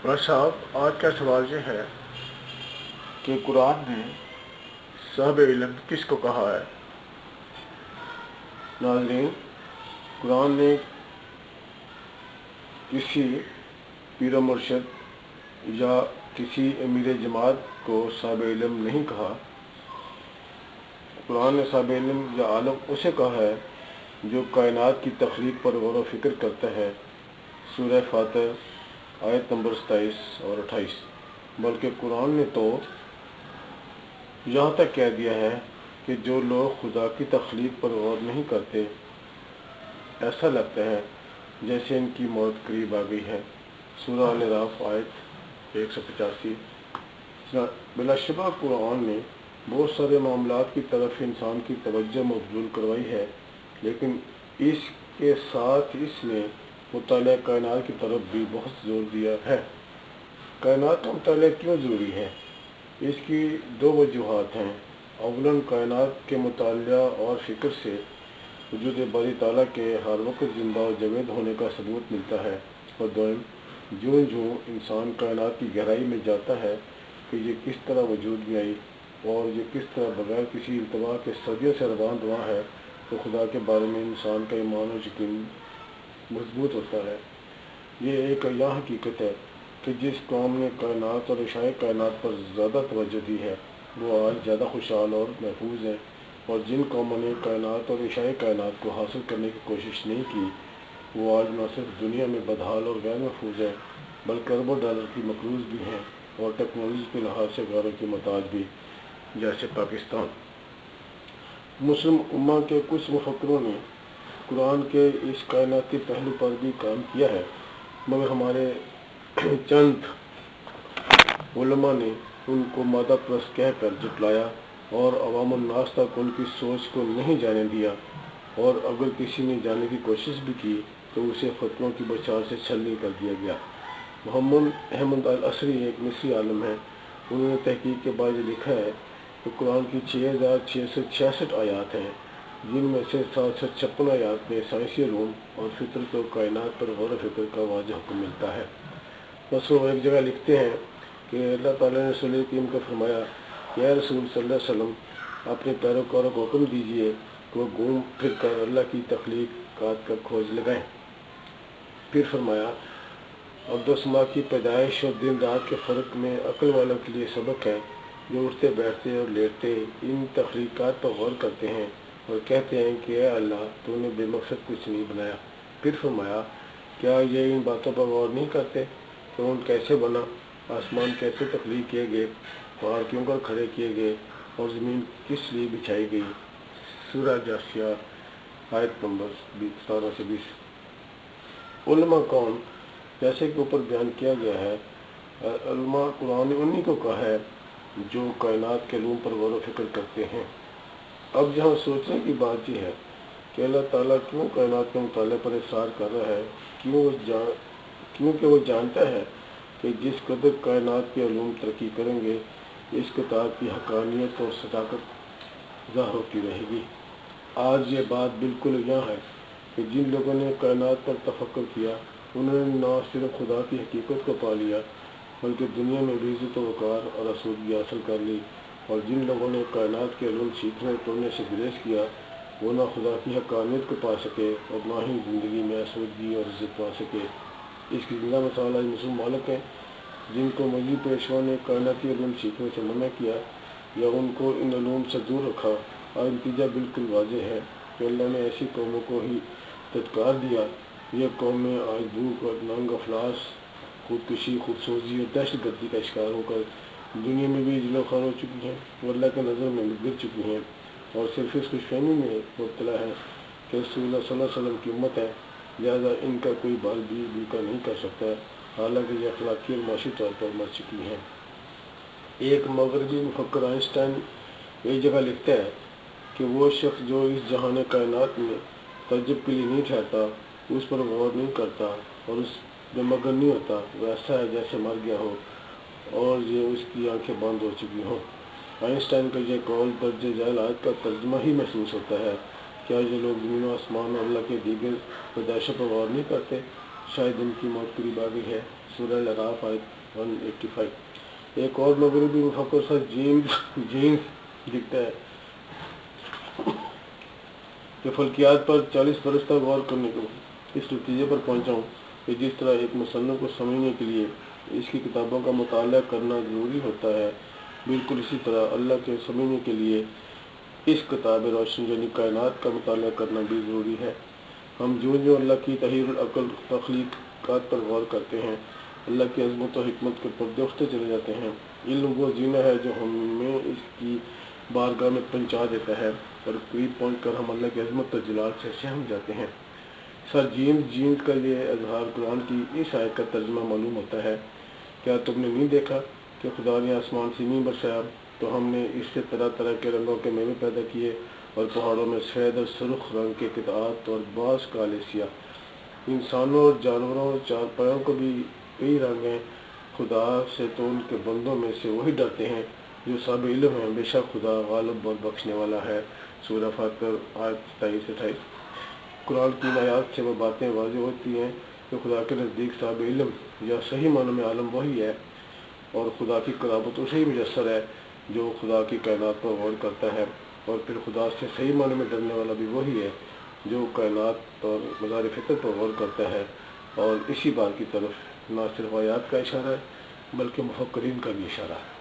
بس صاحب، آج کا سوال یہ ہے کہ قرآن نے صاحب علم کس کو کہا ہے؟ ناظرین، قرآن نے کسی پیر و مرشد یا کسی امیر جماعت کو صاحب علم نہیں کہا۔ قرآن نے صاحب علم یا عالم اسے کہا ہے جو کائنات کی تخلیق پر غور و فکر کرتا ہے۔ سورہ فاتر آیت نمبر 27 اور 28۔ بلکہ قرآن نے تو یہاں تک کہہ دیا ہے کہ جو لوگ خدا کی تخلیق پر غور نہیں کرتے، ایسا لگتا ہے جیسے ان کی موت قریب آ گئی ہے۔ سورہ الاعراف آیت 185۔ بلا شبہ قرآن نے بہت سارے معاملات کی طرف انسان کی توجہ مبذول کروائی ہے، لیکن اس کے ساتھ اس نے مطالعہ کائنات کی طرف بھی بہت زور دیا ہے۔ کائنات کا مطالعہ کیوں ضروری ہے؟ اس کی دو وجوہات ہیں۔ اولاً کائنات کے مطالعہ اور فکر سے وجود باری تعالیٰ کے ہر وقت زندہ و جاوید ہونے کا ثبوت ملتا ہے، اور دوم جوں جوں انسان کائنات کی گہرائی میں جاتا ہے کہ یہ کس طرح وجود میں آئی اور یہ کس طرح بغیر کسی التوا کے صدیوں سے رواں دواں ہے، تو خدا کے بارے میں انسان کا ایمان و یقین مضبوط ہوتا ہے۔ یہ ایک عیاں حقیقت ہے کہ جس قوم نے کائنات اور اشیاء کائنات پر زیادہ توجہ دی ہے، وہ آج زیادہ خوشحال اور محفوظ ہیں، اور جن قوموں نے کائنات اور اشیاء کائنات کو حاصل کرنے کی کوشش نہیں کی، وہ آج نہ صرف دنیا میں بدحال اور غیر محفوظ ہیں، بلکہ اربوں ڈالر کی مقروض بھی ہیں اور ٹیکنالوجی کے لحاظ سے غیروں کی محتاج بھی، جیسے پاکستان۔ مسلم امہ کے کچھ مفکروں نے قرآن کے اس کائناتی پہلو پر بھی کام کیا ہے، مگر ہمارے چند علماء نے ان کو مادہ پرست کہہ کر جھٹلایا اور عوام الناس تک ان کی سوچ کو نہیں جانے دیا، اور اگر کسی نے جانے کی کوشش بھی کی تو اسے فتووں کی بوچھار سے چھلنی کر دیا گیا۔ محمد احمد العصری ایک مصری عالم ہیں۔ انہوں نے تحقیق کے بعد یہ لکھا ہے کہ قرآن کی 6666 آیات ہیں، جن میں سے 756 آیات میں سائنسی علوم اور فطرت و کائنات پر غور و فکر کا واضح حکم ملتا ہے۔ بس وہ ایک جگہ لکھتے ہیں کہ اللہ تعالیٰ نے رسول کریم کو فرمایا کہ اے رسول صلی اللہ علیہ وسلم، اپنے پیروکاروں کو حکم دیجیے کہ وہ گھوم پھر کر اللہ کی تخلیقات کا کھوج لگائیں۔ پھر فرمایا، ارض و سما کی پیدائش اور دن رات کے فرق میں عقل والوں کے لیے سبق ہے، جو اٹھتے بیٹھتے اور لیٹتے ان تخلیقات پر غور کرتے ہیں اور کہتے ہیں کہ اے اللہ، تو نے بے مقصد کچھ نہیں بنایا۔ پھر فرمایا، کیا یہ ان باتوں پر غور نہیں کرتے کہ اونٹ کیسے بنا، آسمان کیسے تخلیق کیے گئے، پہاڑ کیوں کر کھڑے کیے گئے، اور زمین کس لیے بچھائی گئی؟ سورہ جاثیہ آیت نمبر 17 سے 20۔ علماء کون؟ جیسے کہ اوپر بیان کیا گیا ہے، علماء قرآن نے انہی کو کہا ہے جو کائنات کے علوم پر غور و فکر کرتے ہیں۔ اب یہاں سوچنے کی بات یہ ہے کہ اللہ تعالیٰ کیوں کائنات کے مطالعے پر اصرار کر رہا ہے؟ کیونکہ وہ جانتا ہے کہ جس قدر کائنات کے علوم ترقی کریں گے، اس کتاب کی حقانیت اور صداقت ظاہر ہوتی رہے گی۔ آج یہ بات بالکل یہاں ہے کہ جن لوگوں نے کائنات پر تفکر کیا، انہوں نے نہ صرف خدا کی حقیقت کو پا لیا، بلکہ دنیا میں بھی عزت و وقار اور آسودگی حاصل کر لی، اور جن لوگوں نے کائنات کے علوم سیکھنے اور توڑنے سے گریز کیا، وہ نہ خدا کی حقانیت کو پا سکے اور نہ ہی زندگی میں آسودگی اور عزت پا سکے۔ اس کی زندہ مثال آج مسلم ممالک ہیں، جن کو مذہبی پیشوا نے کائناتی علوم سیکھنے سے منع کیا یا ان کو ان علوم سے دور رکھا۔ اور نتیجہ بالکل واضح ہے کہ اللہ نے ایسی قوموں کو ہی دھتکار دیا۔ یہ قومیں آج بھوک اور ننگ افلاس، خودکشی، خودسوزی اور دہشت گردی کا شکار ہو کر دنیا میں بھی ذل و خوار ہو چکی ہیں، اور اللہ کے نظر میں بھی گر چکی ہیں، اور صرف اس خوش فہمی میں مبتلا ہے کہ رسول اللہ صلی اللہ علیہ وسلم کی امت ہے، لہذا ان کا کوئی بال بھی بھوکا نہیں کر سکتا، حالانکہ یہ اخلاقی اور معاشی طور پر مر چکی ہیں۔ ایک مغربی مفکر آئنسٹائن ایک جگہ لکھتا ہے کہ وہ شخص جو اس جہان کائنات میں تعجب کے لیے نہیں ٹھہرتا، اس پر غور نہیں کرتا اور اس میں مگن نہیں ہوتا، وہ ایسا ہے جیسے مر گیا ہو اور یہ اس کی آنکھیں بند ہو چکی ہوں۔ آئنسٹائن کا یہ قول درج ذیل آیت کا ترجمہ ہی محسوس ہوتا ہے۔ کیا یہ لوگ زمین و آسمان اور اللہ کے دیگر پیدائشوں پر غور نہیں کرتے؟ شاید ان کی موت قریب آ گئی ہے۔ سورہ الاعراف آیت 185۔ ایک اور مغربی مفکر سر جیمز لکھتا ہے کہ فلکیات پر 40 برس تک غور کرنے کو اس نتیجے پر پہنچا ہوں کہ جس طرح ایک مصنف کو سمجھنے کے لیے اس کی کتابوں کا مطالعہ کرنا ضروری ہوتا ہے، بالکل اسی طرح اللہ کے سمجھنے کے لیے اس کتاب روشن یعنی کائنات کا مطالعہ کرنا بھی ضروری ہے۔ ہم جو اللہ کی تحریر العقل تخلیقات پر غور کرتے ہیں، اللہ کی عظمت و حکمت کے پردے اٹھتے چلے جاتے ہیں۔ علم وہ زینہ ہے جو ہمیں اس کی بارگاہ میں پہنچا دیتا ہے اور قریب پہنچ کر ہم اللہ کی عظمت و جلال سے سہم جاتے ہیں۔ سر جیمز کا یہ اظہار قرآن کی اس آیت کا ترجمہ معلوم ہوتا ہے۔ کیا تم نے نہیں دیکھا کہ خدا نے آسمان سے نہیں برسایا تو ہم نے اس سے طرح طرح کے رنگوں کے میوے پیدا کیے اور پہاڑوں میں سفید اور سرخ رنگ کے قطعات اور بعض کالے سیاہ۔ انسانوں اور جانوروں اور چارپائیوں کو بھی کئی رنگ ہیں۔ خدا سے تو ان کے بندوں میں سے وہی ڈرتے ہیں جو صاحب علم ہیں، بے شک خدا غالب اور بخشنے والا ہے۔ سورہ فاتر آیت 27-28۔ قرآن کی آیات سے وہ باتیں واضح ہوتی ہیں کہ خدا کے نزدیک صاحب علم یا صحیح معنی میں عالم وہی ہے، اور خدا کی قرابت اسے ہی میسر ہے جو خدا کی کائنات پر غور کرتا ہے، اور پھر خدا سے صحیح معنی میں ڈرنے والا بھی وہی ہے جو کائنات اور مظاہر فطرت پر غور کرتا ہے۔ اور اسی بات کی طرف نہ صرف آیات کا اشارہ ہے بلکہ مفکرین کا بھی اشارہ ہے۔